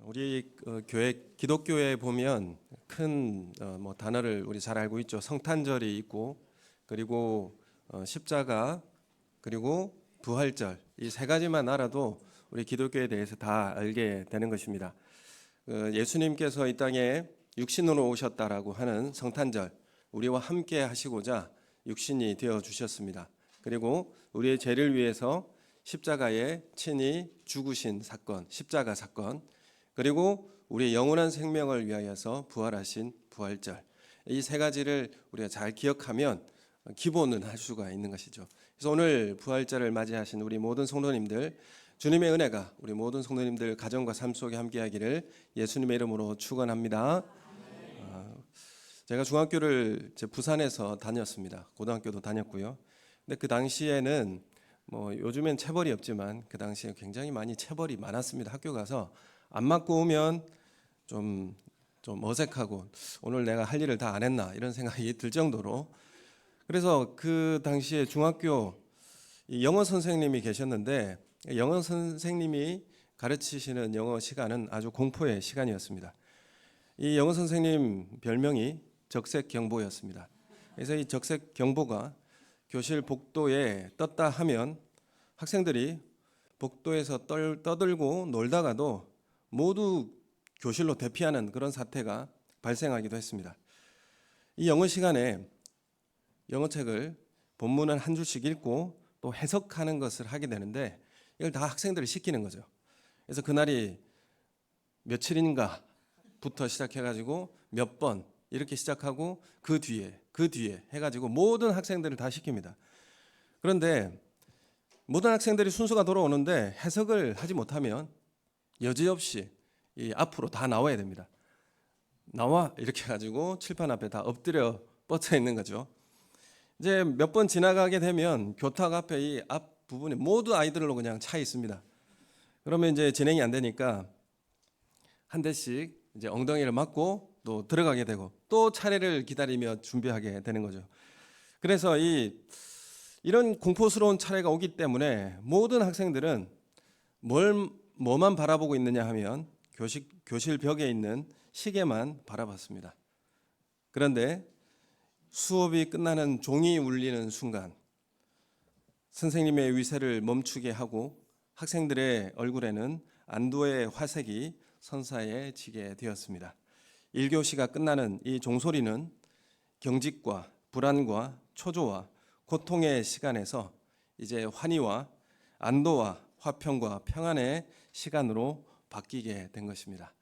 우리 교회 기독교에 보면 큰 단어를 우리 잘 알고 있죠. 성탄절이 있고 그리고 십자가 그리고 부활절 이 세 가지만 알아도 우리 기독교에 대해서 다 알게 되는 것입니다. 예수님께서 이 땅에 육신으로 오셨다라고 하는 성탄절 우리와 함께 하시고자 육신이 되어 주셨습니다. 그리고 우리의 죄를 위해서 십자가에 친히 죽으신 사건, 십자가 사건, 그리고 우리의 영원한 생명을 위하여서 부활하신 부활절, 이 세 가지를 우리가 잘 기억하면 기본은 할 수가 있는 것이죠. 그래서 오늘 부활절을 맞이하신 우리 모든 성도님들, 주님의 은혜가 우리 모든 성도님들 가정과 삶 속에 함께하기를 예수님의 이름으로 축원합니다. 제가 중학교를 부산에서 다녔습니다. 고등학교도 다녔고요. 근데 그 당시에는 요즘엔 체벌이 없지만 그 당시에 굉장히 많이 체벌이 많았습니다. 학교 가서 안 맞고 오면 좀 어색하고 오늘 내가 할 일을 다 안 했나 이런 생각이 들 정도로, 그래서 그 당시에 중학교 영어 선생님이 계셨는데 영어 선생님이 가르치시는 영어 시간은 아주 공포의 시간이었습니다. 이 영어 선생님 별명이 적색경보였습니다. 그래서 이 적색경보가 교실 복도에 떴다 하면 학생들이 복도에서 떠들고 놀다가도 모두 교실로 대피하는 그런 사태가 발생하기도 했습니다. 이 영어 시간에 영어책을 본문을 한 줄씩 읽고 또 해석하는 것을 하게 되는데 이걸 다 학생들이 시키는 거죠. 그래서 그날이 며칠인가부터 시작해가지고 몇 번 이렇게 시작하고 그 뒤에 해가지고 모든 학생들을 다 시킵니다. 그런데 모든 학생들이 순서가 돌아오는데 해석을 하지 못하면 여지없이 이 앞으로 다 나와야 됩니다. 나와 이렇게 해가지고 칠판 앞에 다 엎드려 뻗쳐 있는 거죠. 이제 몇 번 지나가게 되면 교탁 앞에 이 앞 부분이 모두 아이들로 그냥 차 있습니다. 그러면 이제 진행이 안 되니까 한 대씩 이제 엉덩이를 맞고 또 들어가게 되고 또 차례를 기다리며 준비하게 되는 거죠. 그래서 이런 공포스러운 차례가 오기 때문에 모든 학생들은 뭐만 바라보고 있느냐 하면 교실 벽에 있는 시계만 바라봤습니다. 그런데 수업이 끝나는 종이 울리는 순간 선생님의 위세를 멈추게 하고 학생들의 얼굴에는 안도의 화색이 선사해지게 되었습니다. 1교시가 끝나는 이 종소리는 경직과 불안과 초조와 고통의 시간에서 이제 환희와 안도와 화평과 평안의 시간으로 바뀌게 된 것입니다.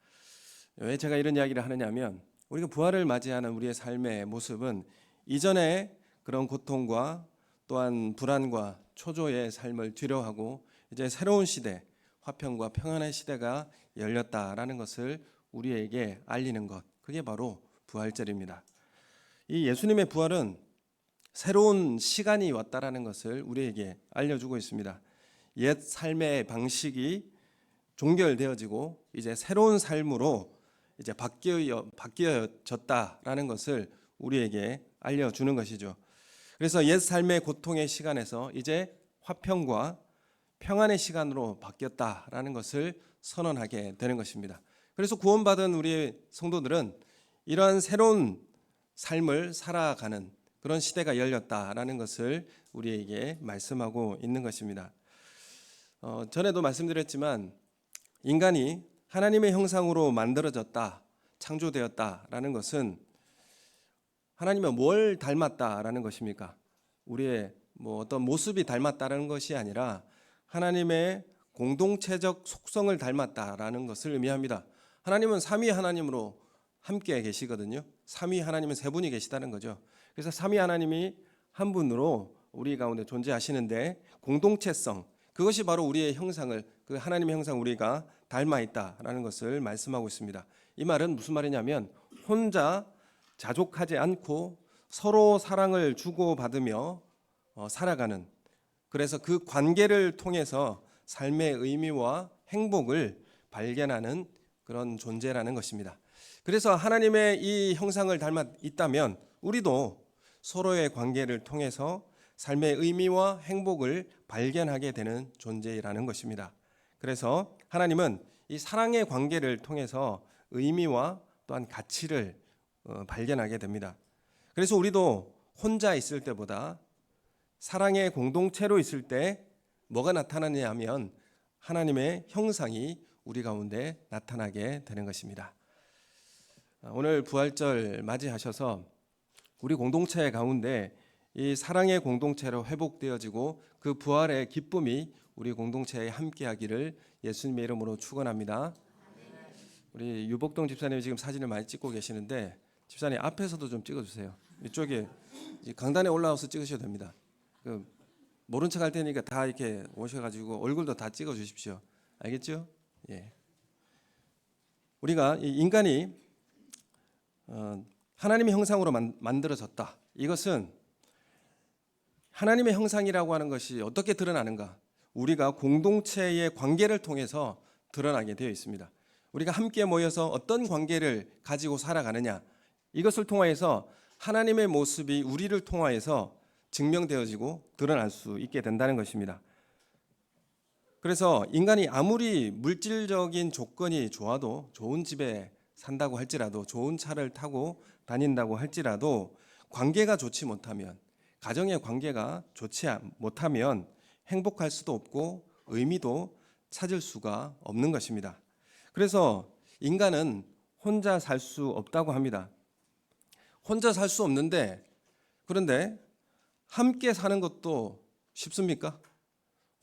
왜 제가 이런 이야기를 하느냐면 우리가 부활을 맞이하는 우리의 삶의 모습은 이전에 그런 고통과 또한 불안과 초조의 삶을 뒤로하고 이제 새로운 시대, 화평과 평안의 시대가 열렸다라는 것을 우리에게 알리는 것, 그게 바로 부활절입니다. 이 예수님의 부활은 새로운 시간이 왔다라는 것을 우리에게 알려주고 있습니다. 옛 삶의 방식이 종결되어지고 이제 새로운 삶으로 이제 바뀌어졌다라는 것을 우리에게 알려주는 것이죠. 그래서 옛 삶의 고통의 시간에서 이제 화평과 평안의 시간으로 바뀌었다라는 것을 선언하게 되는 것입니다. 그래서 구원받은 우리 성도들은 이러한 새로운 삶을 살아가는 그런 시대가 열렸다라는 것을 우리에게 말씀하고 있는 것입니다. 전에도 말씀드렸지만 인간이 하나님의 형상으로 만들어졌다, 창조되었다라는 것은 하나님의 뭘 닮았다라는 것입니까? 우리의 어떤 모습이 닮았다라는 것이 아니라 하나님의 공동체적 속성을 닮았다라는 것을 의미합니다. 하나님은 삼위 하나님으로 함께 계시거든요. 삼위 하나님은 세 분이 계시다는 거죠. 그래서 삼위 하나님이 한 분으로 우리 가운데 존재하시는데 공동체성, 그것이 바로 우리의 형상을, 그 하나님의 형상 우리가 닮아 있다라는 것을 말씀하고 있습니다. 이 말은 무슨 말이냐면 혼자 자족하지 않고 서로 사랑을 주고받으며 살아가는, 그래서 그 관계를 통해서 삶의 의미와 행복을 발견하는 그런 존재라는 것입니다. 그래서 하나님의 이 형상을 닮아 있다면 우리도 서로의 관계를 통해서 삶의 의미와 행복을 발견하게 되는 존재라는 것입니다. 그래서 하나님은 이 사랑의 관계를 통해서 의미와 또한 가치를 발견하게 됩니다. 그래서 우리도 혼자 있을 때보다 사랑의 공동체로 있을 때 뭐가 나타나냐 하면 하나님의 형상이 우리 가운데 나타나게 되는 것입니다. 오늘 부활절 맞이하셔서 우리 공동체 가운데 이 사랑의 공동체로 회복되어지고 그 부활의 기쁨이 우리 공동체에 함께하기를 예수님의 이름으로 축원합니다. 우리 유복동 집사님이 지금 사진을 많이 찍고 계시는데 집사님 앞에서도 좀 찍어주세요. 이쪽에 강단에 올라와서 찍으셔도 됩니다. 모른 척 할 테니까 다 이렇게 오셔가지고 얼굴도 다 찍어주십시오. 알겠죠? 예. 우리가 이 인간이 하나님의 형상으로 만들어졌다. 이것은 하나님의 형상이라고 하는 것이 어떻게 드러나는가? 우리가 공동체의 관계를 통해서 드러나게 되어 있습니다. 우리가 함께 모여서 어떤 관계를 가지고 살아가느냐, 이것을 통하여서 하나님의 모습이 우리를 통하여서 증명되어지고 드러날 수 있게 된다는 것입니다. 그래서 인간이 아무리 물질적인 조건이 좋아도, 좋은 집에 산다고 할지라도, 좋은 차를 타고 다닌다고 할지라도 관계가 좋지 못하면, 가정의 관계가 좋지 못하면 행복할 수도 없고 의미도 찾을 수가 없는 것입니다. 그래서 인간은 혼자 살 수 없다고 합니다. 혼자 살 수 없는데, 그런데 함께 사는 것도 쉽습니까?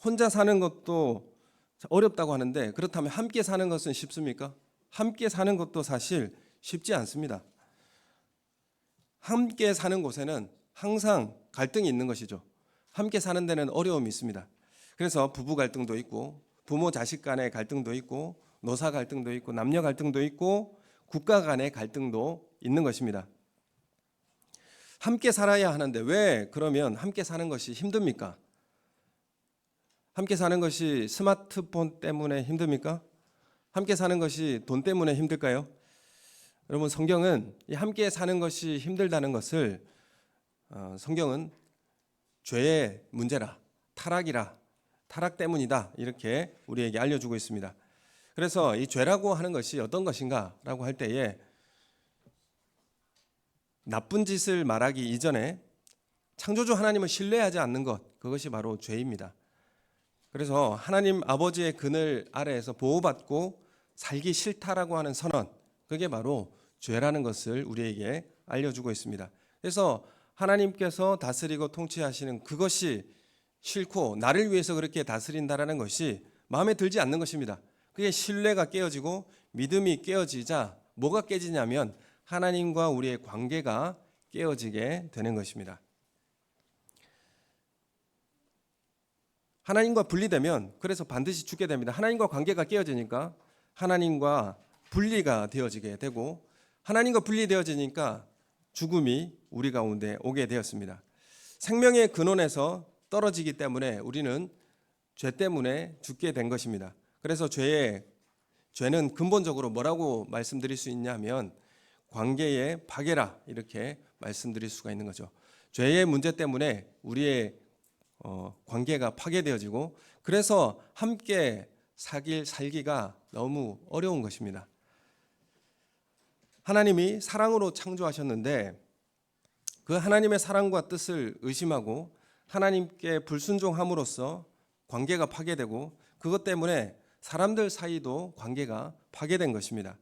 혼자 사는 것도 어렵다고 하는데, 그렇다면 함께 사는 것은 쉽습니까? 함께 사는 것도 사실 쉽지 않습니다. 함께 사는 곳에는 항상 갈등이 있는 것이죠. 함께 사는 데는 어려움이 있습니다. 그래서 부부 갈등도 있고, 부모 자식 간의 갈등도 있고, 노사 갈등도 있고, 남녀 갈등도 있고, 국가 간의 갈등도 있는 것입니다. 함께 살아야 하는데 왜 그러면 함께 사는 것이 힘듭니까? 함께 사는 것이 스마트폰 때문에 힘듭니까? 함께 사는 것이 돈 때문에 힘들까요? 여러분, 성경은 이 함께 사는 것이 힘들다는 것을 성경은 죄의 문제라, 타락이라, 타락 때문이다, 이렇게 우리에게 알려주고 있습니다. 그래서 이 죄라고 하는 것이 어떤 것인가라고 할 때에 나쁜 짓을 말하기 이전에 창조주 하나님을 신뢰하지 않는 것, 그것이 바로 죄입니다. 그래서 하나님 아버지의 그늘 아래에서 보호받고 살기 싫다라고 하는 선언, 그게 바로 죄라는 것을 우리에게 알려주고 있습니다. 그래서 하나님께서 다스리고 통치하시는 그것이 싫고 나를 위해서 그렇게 다스린다라는 것이 마음에 들지 않는 것입니다. 그게 신뢰가 깨어지고 믿음이 깨어지자 뭐가 깨지냐면 하나님과 우리의 관계가 깨어지게 되는 것입니다. 하나님과 분리되면 그래서 반드시 죽게 됩니다. 하나님과 관계가 깨어지니까 하나님과 분리가 되어지게 되고, 하나님과 분리되어지니까 죽음이 우리 가운데 오게 되었습니다. 생명의 근원에서 떨어지기 때문에 우리는 죄 때문에 죽게 된 것입니다. 그래서 죄는 근본적으로 뭐라고 말씀드릴 수 있냐면 관계의 파괴라, 이렇게 말씀드릴 수가 있는 거죠. 죄의 문제 때문에 우리의 관계가 파괴되어지고, 그래서 함께 살기가 너무 어려운 것입니다. 하나님이 사랑으로 창조하셨는데 그 하나님의 사랑과 뜻을 의심하고 하나님께 불순종함으로써 관계가 파괴되고, 그것 때문에 사람들 사이도 관계가 파괴된 것입니다.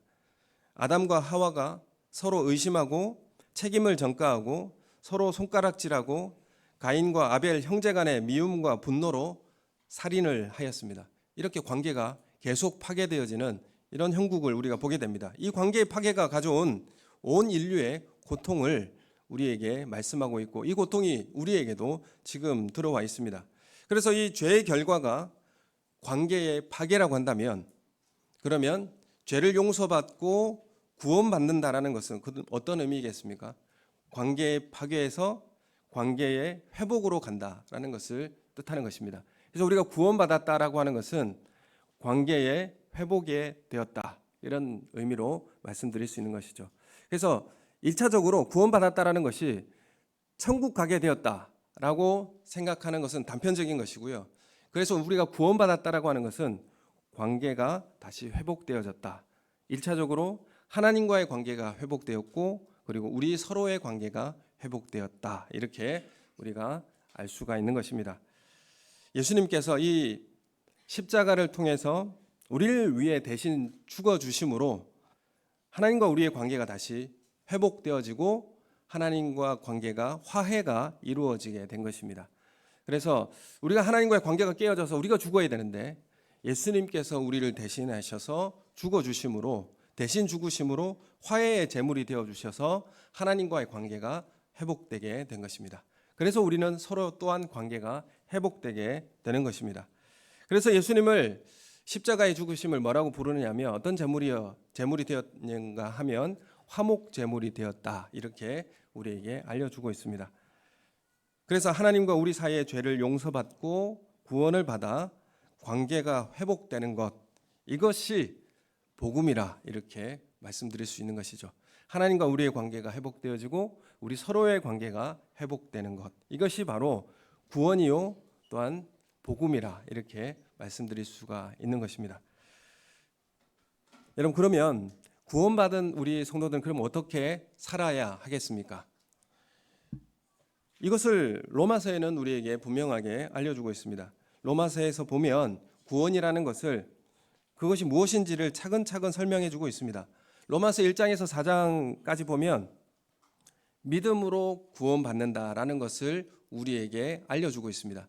아담과 하와가 서로 의심하고 책임을 전가하고 서로 손가락질하고 가인과 아벨 형제 간의 미움과 분노로 살인을 하였습니다. 이렇게 관계가 계속 파괴되어지는 이런 형국을 우리가 보게 됩니다. 이 관계의 파괴가 가져온 온 인류의 고통을 우리에게 말씀하고 있고, 이 고통이 우리에게도 지금 들어와 있습니다. 그래서 이 죄의 결과가 관계의 파괴라고 한다면, 그러면 죄를 용서받고 구원받는다라는 것은 어떤 의미겠습니까? 관계의 파괴에서 관계의 회복으로 간다라는 것을 뜻하는 것입니다. 그래서 우리가 구원받았다라고 하는 것은 관계의 회복에 되었다, 이런 의미로 말씀드릴 수 있는 것이죠. 그래서 1차적으로 구원받았다라는 것이 천국 가게 되었다라고 생각하는 것은 단편적인 것이고요. 그래서 우리가 구원받았다라고 하는 것은 관계가 다시 회복되어졌다. 1차적으로 하나님과의 관계가 회복되었고 그리고 우리 서로의 관계가 회복되었다. 이렇게 우리가 알 수가 있는 것입니다. 예수님께서 이 십자가를 통해서 우리를 위해 대신 죽어 주심으로 하나님과 우리의 관계가 다시 회복되어지고 하나님과 관계가 화해가 이루어지게 된 것입니다. 그래서 우리가 하나님과의 관계가 깨어져서 우리가 죽어야 되는데 예수님께서 우리를 대신하셔서 죽어 주심으로 대신 죽으심으로 화해의 제물이 되어 주셔서 하나님과의 관계가 회복되게 된 것입니다. 그래서 우리는 서로 또한 관계가 회복되게 되는 것입니다. 그래서 예수님을 십자가의 죽으심을 뭐라고 부르느냐면 어떤 제물이 되었는가 하면 화목 제물이 되었다. 이렇게 우리에게 알려주고 있습니다. 그래서 하나님과 우리 사이의 죄를 용서받고 구원을 받아 관계가 회복되는 것, 이것이 복음이라 이렇게 말씀드릴 수 있는 것이죠. 하나님과 우리의 관계가 회복되어지고 우리 서로의 관계가 회복되는 것, 이것이 바로 구원이요 또한 복음이라 이렇게 말씀드릴 수가 있는 것입니다. 여러분, 그러면 구원받은 우리 성도들은 그럼 어떻게 살아야 하겠습니까? 이것을 로마서에는 우리에게 분명하게 알려주고 있습니다. 로마서에서 보면 구원이라는 것을 그것이 무엇인지를 차근차근 설명해주고 있습니다. 로마서 1장에서 4장까지 보면 믿음으로 구원받는다라는 것을 우리에게 알려주고 있습니다.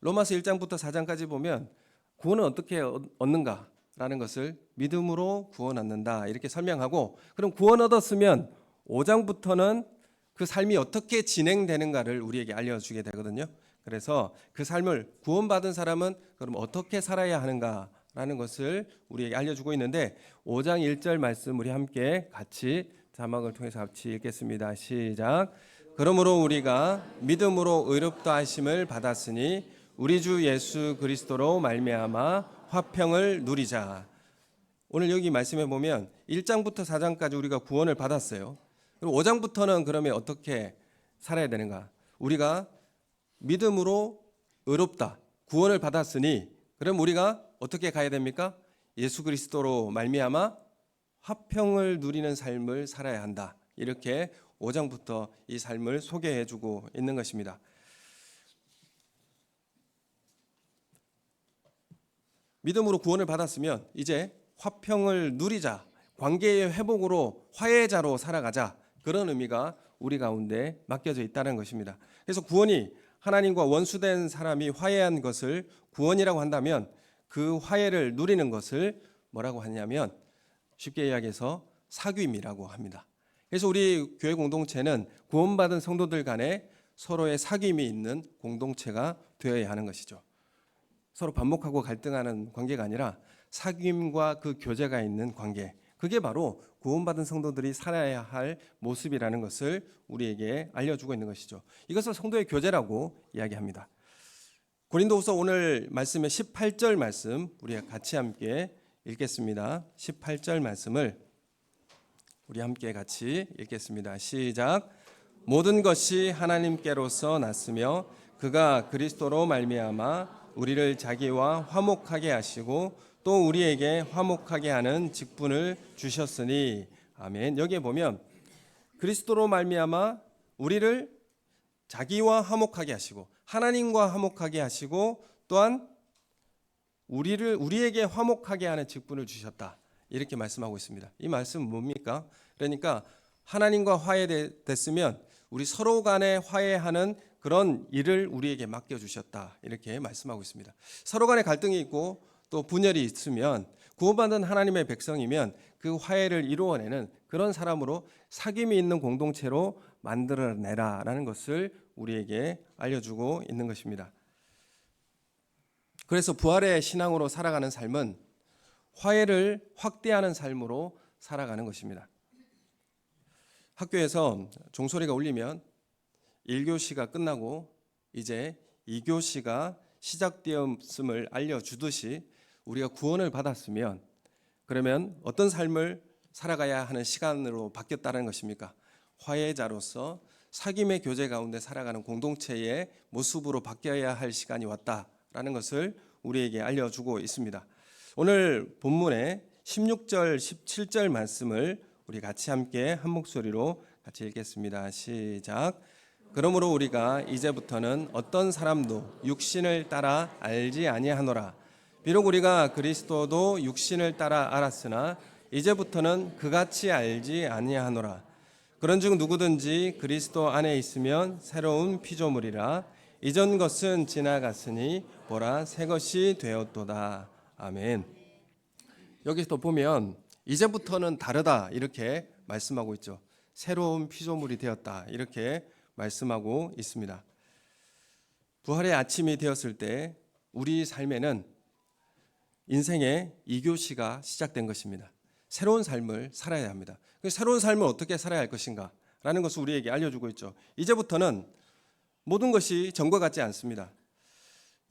로마서 1장부터 4장까지 보면 구원은 어떻게 얻는가라는 것을 믿음으로 구원 얻는다 이렇게 설명하고, 그럼 구원 얻었으면 5장부터는 그 삶이 어떻게 진행되는가를 우리에게 알려주게 되거든요. 그래서 그 삶을 구원받은 사람은 그럼 어떻게 살아야 하는가라는 것을 우리에게 알려주고 있는데 5장 1절 말씀 우리 함께 같이 자막을 통해서 같이 읽겠습니다. 시작. 그러므로 우리가 믿음으로 의롭다 하심을 받았으니 우리 주 예수 그리스도로 말미암아 화평을 누리자. 오늘 여기 말씀해 보면 1장부터 4장까지 우리가 구원을 받았어요. 그럼 5장부터는 그러면 어떻게 살아야 되는가? 우리가 믿음으로 의롭다, 구원을 받았으니 그럼 우리가 어떻게 가야 됩니까? 예수 그리스도로 말미암아 화평을 누리는 삶을 살아야 한다. 이렇게 5장부터 이 삶을 소개해주고 있는 것입니다. 믿음으로 구원을 받았으면 이제 화평을 누리자, 관계의 회복으로 화해자로 살아가자, 그런 의미가 우리 가운데 맡겨져 있다는 것입니다. 그래서 구원이 하나님과 원수된 사람이 화해한 것을 구원이라고 한다면 그 화해를 누리는 것을 뭐라고 하냐면 쉽게 이야기해서 사귐이라고 합니다. 그래서 우리 교회 공동체는 구원받은 성도들 간에 서로의 사귐이 있는 공동체가 되어야 하는 것이죠. 서로 반목하고 갈등하는 관계가 아니라 사귐과 그 교제가 있는 관계, 그게 바로 구원받은 성도들이 살아야 할 모습이라는 것을 우리에게 알려주고 있는 것이죠. 이것을 성도의 교제라고 이야기합니다. 고린도후서 오늘 말씀의 18절 말씀 우리가 같이 함께 읽겠습니다. 18절 말씀을 우리 함께 같이 읽겠습니다. 시작. 모든 것이 하나님께로서 났으며 그가 그리스도로 말미암아 우리를 자기와 화목하게 하시고 또 우리에게 화목하게 하는 직분을 주셨으니. 아멘. 여기에 보면 그리스도로 말미암아 우리를 자기와 화목하게 하시고 하나님과 화목하게 하시고 또한 우리에게 화목하게 하는 직분을 주셨다. 이렇게 말씀하고 있습니다. 이 말씀은 뭡니까? 그러니까 하나님과 화해됐으면 우리 서로 간에 화해하는 그런 일을 우리에게 맡겨주셨다. 이렇게 말씀하고 있습니다. 서로 간에 갈등이 있고 또 분열이 있으면 구원받은 하나님의 백성이면 그 화해를 이루어내는 그런 사람으로 사귐이 있는 공동체로 만들어내라라는 것을 우리에게 알려주고 있는 것입니다. 그래서 부활의 신앙으로 살아가는 삶은 화해를 확대하는 삶으로 살아가는 것입니다. 학교에서 종소리가 울리면 1교시가 끝나고 이제 2교시가 시작되었음을 알려주듯이 우리가 구원을 받았으면 그러면 어떤 삶을 살아가야 하는 시간으로 바뀌었다는 것입니까? 화해자로서 사귐의 교제 가운데 살아가는 공동체의 모습으로 바뀌어야 할 시간이 왔다라는 것을 우리에게 알려주고 있습니다. 오늘 본문의 16절, 17절 말씀을 우리 같이 함께 한 목소리로 같이 읽겠습니다. 시작. 그러므로 우리가 이제부터는 어떤 사람도 육신을 따라 알지 아니하노라. 비록 우리가 그리스도도 육신을 따라 알았으나 이제부터는 그같이 알지 아니하노라. 그런즉 누구든지 그리스도 안에 있으면 새로운 피조물이라. 이전 것은 지나갔으니 보라 새 것이 되었도다. 아멘. 여기서 보면 이제부터는 다르다 이렇게 말씀하고 있죠. 새로운 피조물이 되었다 이렇게 말씀하고 있습니다. 부활의 아침이 되었을 때 우리 삶에는 인생의 이교시가 시작된 것입니다. 새로운 삶을 살아야 합니다. 새로운 삶을 어떻게 살아야 할 것인가 라는 것을 우리에게 알려주고 있죠. 이제부터는 모든 것이 전과 같지 않습니다.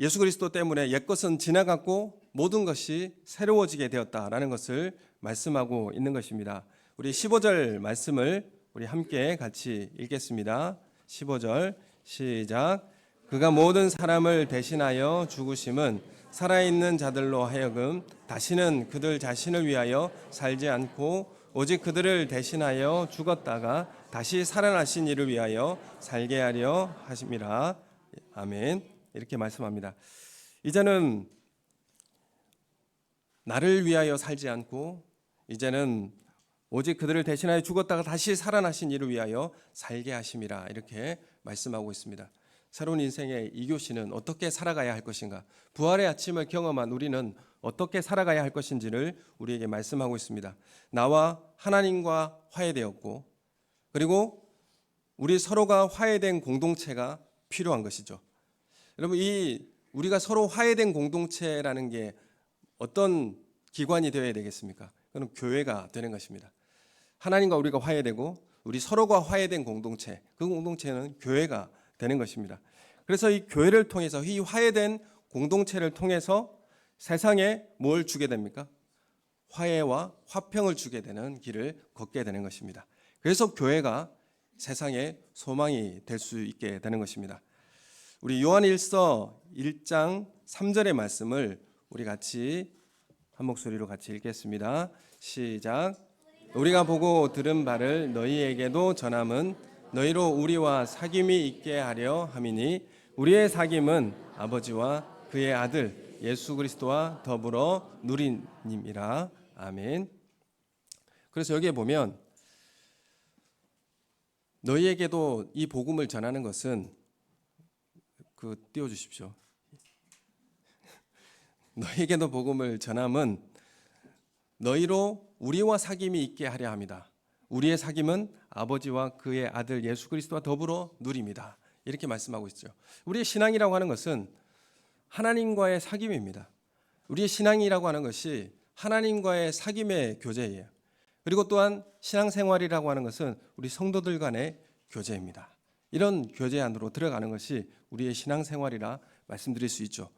예수 그리스도 때문에 옛것은 지나갔고 모든 것이 새로워지게 되었다라는 것을 말씀하고 있는 것입니다. 우리 15절 말씀을 우리 함께 같이 읽겠습니다. 15절 시작. 그가 모든 사람을 대신하여 죽으심은 살아있는 자들로 하여금 다시는 그들 자신을 위하여 살지 않고 오직 그들을 대신하여 죽었다가 다시 살아나신 이를 위하여 살게 하려 하심이라. 아멘. 이렇게 말씀합니다. 이제는 나를 위하여 살지 않고 이제는 오직 그들을 대신하여 죽었다가 다시 살아나신 이를 위하여 살게 하심이라 이렇게 말씀하고 있습니다. 새로운 인생의 이교시는 어떻게 살아가야 할 것인가, 부활의 아침을 경험한 우리는 어떻게 살아가야 할 것인지를 우리에게 말씀하고 있습니다. 나와 하나님과 화해되었고 그리고 우리 서로가 화해된 공동체가 필요한 것이죠. 여러분, 이 우리가 서로 화해된 공동체라는 게 어떤 기관이 되어야 되겠습니까? 그건 교회가 되는 것입니다. 하나님과 우리가 화해되고 우리 서로가 화해된 공동체, 그 공동체는 교회가 되는 것입니다. 그래서 이 교회를 통해서, 이 화해된 공동체를 통해서 세상에 뭘 주게 됩니까? 화해와 화평을 주게 되는 길을 걷게 되는 것입니다. 그래서 교회가 세상에 소망이 될 수 있게 되는 것입니다. 우리 요한일서 1장 3절의 말씀을 우리 같이 한 목소리로 같이 읽겠습니다. 시작. 우리가 보고 들은 바를 너희에게도 전함은 너희로 우리와 사귐이 있게 하려 함이니 우리의 사귐은 아버지와 그의 아들 예수 그리스도와 더불어 누리님이라. 아멘. 그래서 여기에 보면 너희에게도 이 복음을 전하는 것은 띄워주십시오. 너희에게도 복음을 전함은 너희로 우리와 사귐이 있게 하려 합니다. 우리의 사귐은 아버지와 그의 아들 예수 그리스도와 더불어 누립니다. 이렇게 말씀하고 있죠. 우리의 신앙이라고 하는 것은 하나님과의 사귐입니다. 우리의 신앙이라고 하는 것이 하나님과의 사귐의 교제예요. 그리고 또한 신앙생활이라고 하는 것은 우리 성도들 간의 교제입니다. 이런 교제 안으로 들어가는 것이 우리의 신앙생활이라 말씀드릴 수 있죠.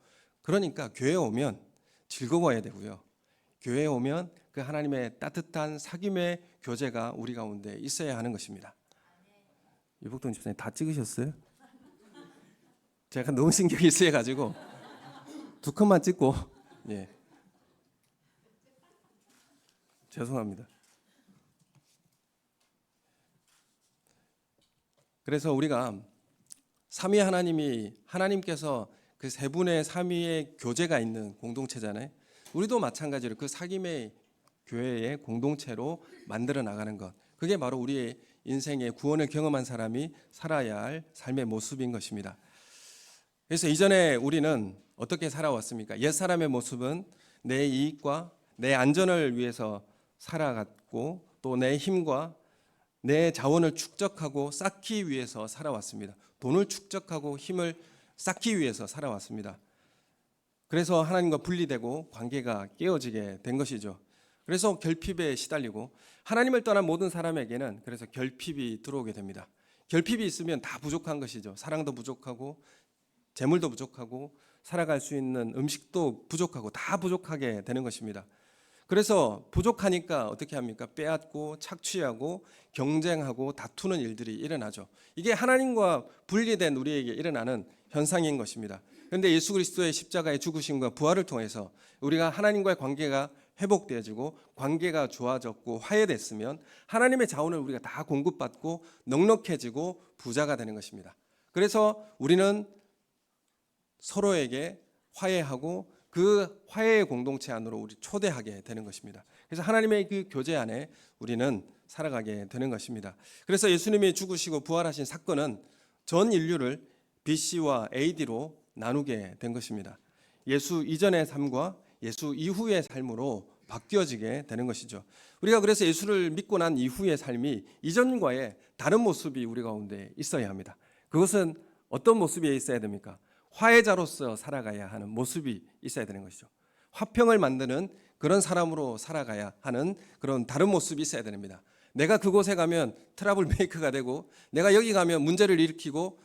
그러니까 교회에 오면 즐거워야 되고요. 교회에 오면 그 하나님의 따뜻한 사귐의 교제가 우리 가운데 있어야 하는 것입니다. 유복동 집사님 다 찍으셨어요? 제가 너무 신경이 쓰여가지고 2컷만 찍고, 예, 죄송합니다. 그래서 우리가 삼위 하나님께서 그 세 분의 삼위의 교제가 있는 공동체잖아요. 우리도 마찬가지로 그 사귐의 교회의 공동체로 만들어 나가는 것, 그게 바로 우리의 인생의 구원을 경험한 사람이 살아야 할 삶의 모습인 것입니다. 그래서 이전에 우리는 어떻게 살아왔습니까? 옛사람의 모습은 내 이익과 내 안전을 위해서 살아갔고 또 내 힘과 내 자원을 축적하고 쌓기 위해서 살아왔습니다. 돈을 축적하고 힘을 쌓기 위해서 살아왔습니다. 그래서 하나님과 분리되고 관계가 깨어지게 된 것이죠. 그래서 결핍에 시달리고 하나님을 떠난 모든 사람에게는 그래서 결핍이 들어오게 됩니다. 결핍이 있으면 다 부족한 것이죠. 사랑도 부족하고 재물도 부족하고 살아갈 수 있는 음식도 부족하고 다 부족하게 되는 것입니다. 그래서 부족하니까 어떻게 합니까? 빼앗고 착취하고 경쟁하고 다투는 일들이 일어나죠. 이게 하나님과 분리된 우리에게 일어나는 현상인 것입니다. 그런데 예수 그리스도의 십자가의 죽으심과 부활을 통해서 우리가 하나님과의 관계가 회복되어지고 관계가 좋아졌고 화해됐으면 하나님의 자원을 우리가 다 공급받고 넉넉해지고 부자가 되는 것입니다. 그래서 우리는 서로에게 화해하고 그 화해의 공동체 안으로 우리 초대하게 되는 것입니다. 그래서 하나님의 그 교제 안에 우리는 살아가게 되는 것입니다. 그래서 예수님이 죽으시고 부활하신 사건은 전 인류를 BC와 AD로 나누게 된 것입니다. 예수 이전의 삶과 예수 이후의 삶으로 바뀌어지게 되는 것이죠. 우리가 그래서 예수를 믿고 난 이후의 삶이 이전과의 다른 모습이 우리 가운데 있어야 합니다. 그것은 어떤 모습이 있어야 됩니까? 화해자로서 살아가야 하는 모습이 있어야 되는 것이죠. 화평을 만드는 그런 사람으로 살아가야 하는 그런 다른 모습이 있어야 됩니다. 내가 그곳에 가면 트러블 메이커가 되고 내가 여기 가면 문제를 일으키고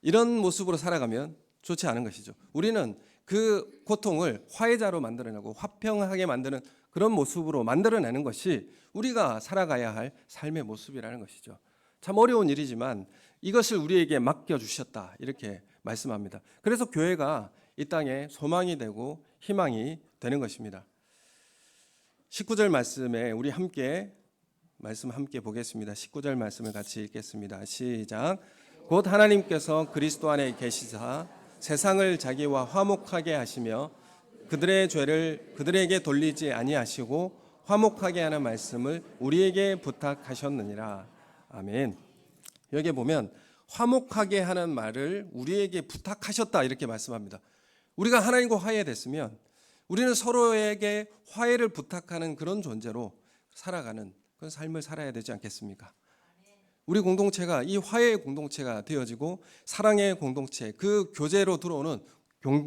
이런 모습으로 살아가면 좋지 않은 것이죠. 우리는 그 고통을 화해자로 만들어내고 화평하게 만드는 그런 모습으로 만들어내는 것이 우리가 살아가야 할 삶의 모습이라는 것이죠. 참 어려운 일이지만 이것을 우리에게 맡겨주셨다 이렇게 말씀합니다. 그래서 교회가 이 땅에 소망이 되고 희망이 되는 것입니다. 19절 말씀에 우리 함께 보겠습니다. 19절 말씀을 같이 읽겠습니다. 시작. 곧 하나님께서 그리스도 안에 계시사 세상을 자기와 화목하게 하시며 그들의 죄를 그들에게 돌리지 아니하시고 화목하게 하는 말씀을 우리에게 부탁하셨느니라. 아멘. 여기 보면 화목하게 하는 말을 우리에게 부탁하셨다 이렇게 말씀합니다. 우리가 하나님과 화해됐으면 우리는 서로에게 화해를 부탁하는 그런 존재로 살아가는 그런 삶을 살아야 되지 않겠습니까? 우리 공동체가 이 화해의 공동체가 되어지고 사랑의 공동체, 그 교제로 들어오는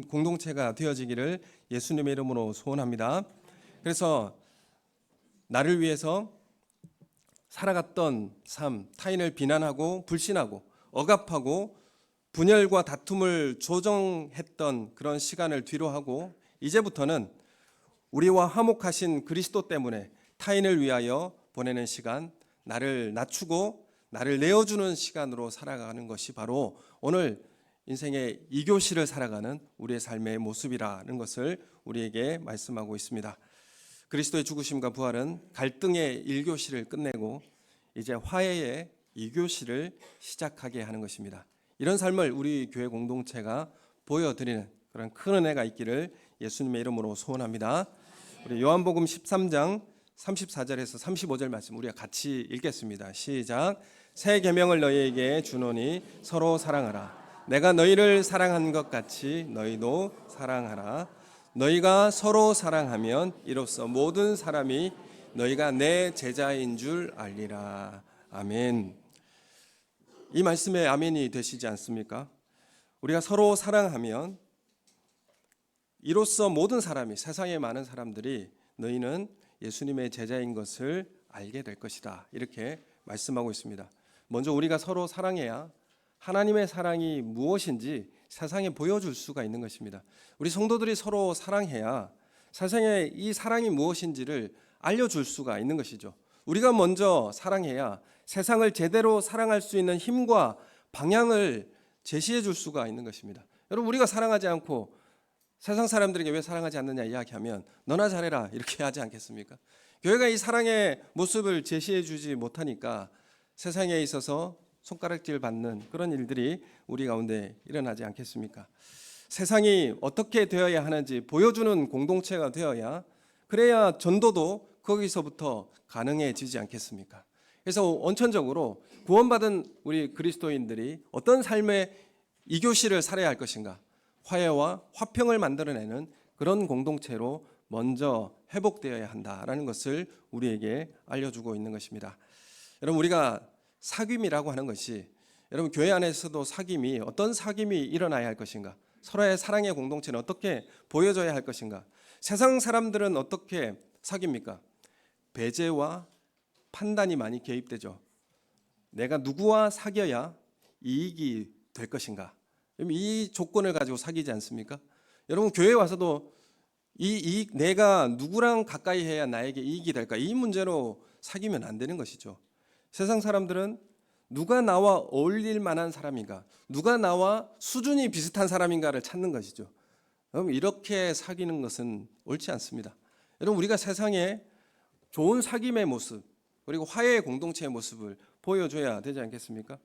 공동체가 되어지기를 예수님의 이름으로 소원합니다. 그래서 나를 위해서 살아갔던 삶, 타인을 비난하고 불신하고 억압하고 분열과 다툼을 조정했던 그런 시간을 뒤로 하고 이제부터는 우리와 화목하신 그리스도 때문에 타인을 위하여 보내는 시간, 나를 낮추고 나를 내어주는 시간으로 살아가는 것이 바로 오늘 인생의 2교시를 살아가는 우리의 삶의 모습이라는 것을 우리에게 말씀하고 있습니다. 그리스도의 죽으심과 부활은 갈등의 1교시를 끝내고 이제 화해의 2교시를 시작하게 하는 것입니다. 이런 삶을 우리 교회 공동체가 보여드리는 그런 큰 은혜가 있기를 예수님의 이름으로 소원합니다. 우리 요한복음 13장 34절에서 35절 말씀 우리가 같이 읽겠습니다. 시작. 새 계명을 너희에게 주노니 서로 사랑하라. 내가 너희를 사랑한 것 같이 너희도 사랑하라. 너희가 서로 사랑하면 이로써 모든 사람이 너희가 내 제자인 줄 알리라. 아멘. 이 말씀에 아멘이 되시지 않습니까? 우리가 서로 사랑하면 이로써 모든 사람이 세상의 많은 사람들이 너희는 예수님의 제자인 것을 알게 될 것이다. 이렇게 말씀하고 있습니다. 먼저 우리가 서로 사랑해야 하나님의 사랑이 무엇인지 세상에 보여줄 수가 있는 것입니다. 우리 성도들이 서로 사랑해야 세상에 이 사랑이 무엇인지를 알려줄 수가 있는 것이죠. 우리가 먼저 사랑해야 세상을 제대로 사랑할 수 있는 힘과 방향을 제시해 줄 수가 있는 것입니다. 여러분, 우리가 사랑하지 않고 세상 사람들에게 왜 사랑하지 않느냐 이야기하면 너나 잘해라 이렇게 하지 않겠습니까? 교회가 이 사랑의 모습을 제시해 주지 못하니까 세상에 있어서 손가락질 받는 그런 일들이 우리 가운데 일어나지 않겠습니까? 세상이 어떻게 되어야 하는지 보여주는 공동체가 되어야 그래야 전도도 거기서부터 가능해지지 않겠습니까? 그래서 원천적으로 구원받은 우리 그리스도인들이 어떤 삶의 2교시를 살아야 할 것인가? 화해와 화평을 만들어내는 그런 공동체로 먼저 회복되어야 한다라는 것을 우리에게 알려주고 있는 것입니다. 여러분, 우리가 사귐이라고 하는 것이 여러분 교회 안에서도 사귐이 어떤 사귐이 일어나야 할 것인가? 서로의 사랑의 공동체는 어떻게 보여져야 할 것인가? 세상 사람들은 어떻게 사귑니까? 배제와 판단이 많이 개입되죠. 내가 누구와 사귀어야 이익이 될 것인가? 이 조건을 가지고 사귀지 않습니까? 여러분 교회에 와서도 내가 누구랑 가까이 해야 나에게 이익이 될까? 이 문제로 사귀면 안 되는 것이죠. 세상 사람들은 누가 나와 어울릴 만한 사람인가, 누가 나와 수준이 비슷한 사람인가를 찾는 것이죠. 여러분, 이렇게 사귀는 것은 옳지 않습니다. 여러분, 우리가 세상에 좋은 사귐의 모습, 그리고 화해의 공동체의 모습을 보여줘야 되지 않겠습니까?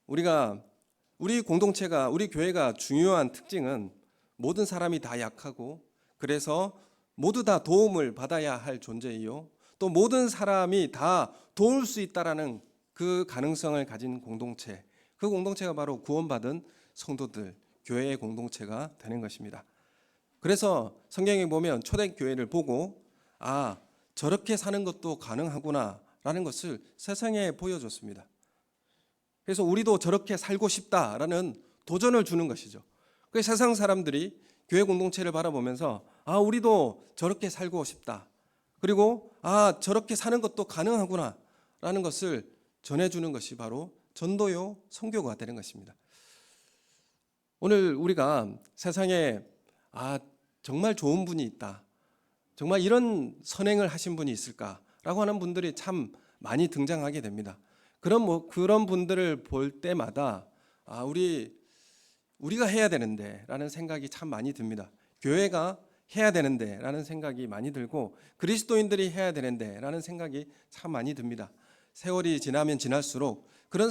우리 공동체가, 우리 교회가 중요한 특징은 모든 사람이 다 약하고, 그래서 모두 다 도움을 받아야 할 존재이요, 또 모든 사람이 다 도울 수 있다라는 그 가능성을 가진 공동체, 그 공동체가 바로 구원받은 성도들, 교회의 공동체가 되는 것입니다. 그래서 성경에 보면 초대교회를 보고 저렇게 사는 것도 가능하구나라는 것을 세상에 보여줬습니다. 그래서 우리도 저렇게 살고 싶다라는 도전을 주는 것이죠. 그래서 세상 사람들이 교회 공동체를 바라보면서 우리도 저렇게 살고 싶다. 그리고 저렇게 사는 것도 가능하구나라는 것을 전해주는 것이 바로 전도요 선교가 되는 것입니다. 오늘 우리가 세상에 정말 좋은 분이 있다, 정말 이런 선행을 하신 분이 있을까라고 하는 분들이 참 많이 등장하게 됩니다. 그런 분들을 볼 때마다 우리가 해야 되는데라는 생각이 참 많이 듭니다. 교회가 해야 되는데라는 생각이 많이 들고, 그리스도인들이 해야 되는데라는 생각이 참 많이 듭니다. 세월이 지나면 지날수록 그런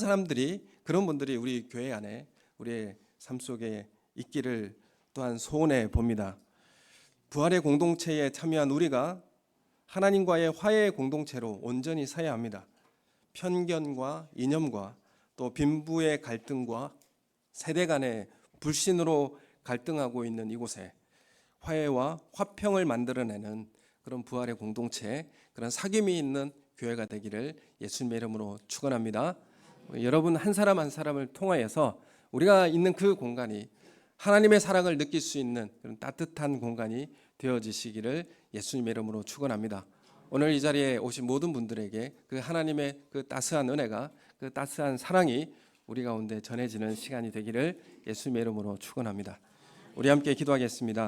분들이 우리 교회 안에, 우리의 삶 속에 있기를 또한 소원해 봅니다. 부활의 공동체에 참여한 우리가 하나님과의 화해의 공동체로 온전히 서야 합니다. 편견과 이념과 또 빈부의 갈등과 세대 간의 불신으로 갈등하고 있는 이곳에 화해와 화평을 만들어내는 그런 부활의 공동체, 그런 사귐이 있는 교회가 되기를 예수님의 이름으로 축원합니다. 여러분 한 사람 한 사람을 통하여서 우리가 있는 그 공간이 하나님의 사랑을 느낄 수 있는 그런 따뜻한 공간이 되어지시기를 예수님의 이름으로 축원합니다. 오늘 이 자리에 오신 모든 분들에게 그 하나님의 그 따스한 은혜가, 그 따스한 사랑이 우리 가운데 전해지는 시간이 되기를 예수님의 이름으로 축원합니다. 우리 함께 기도하겠습니다.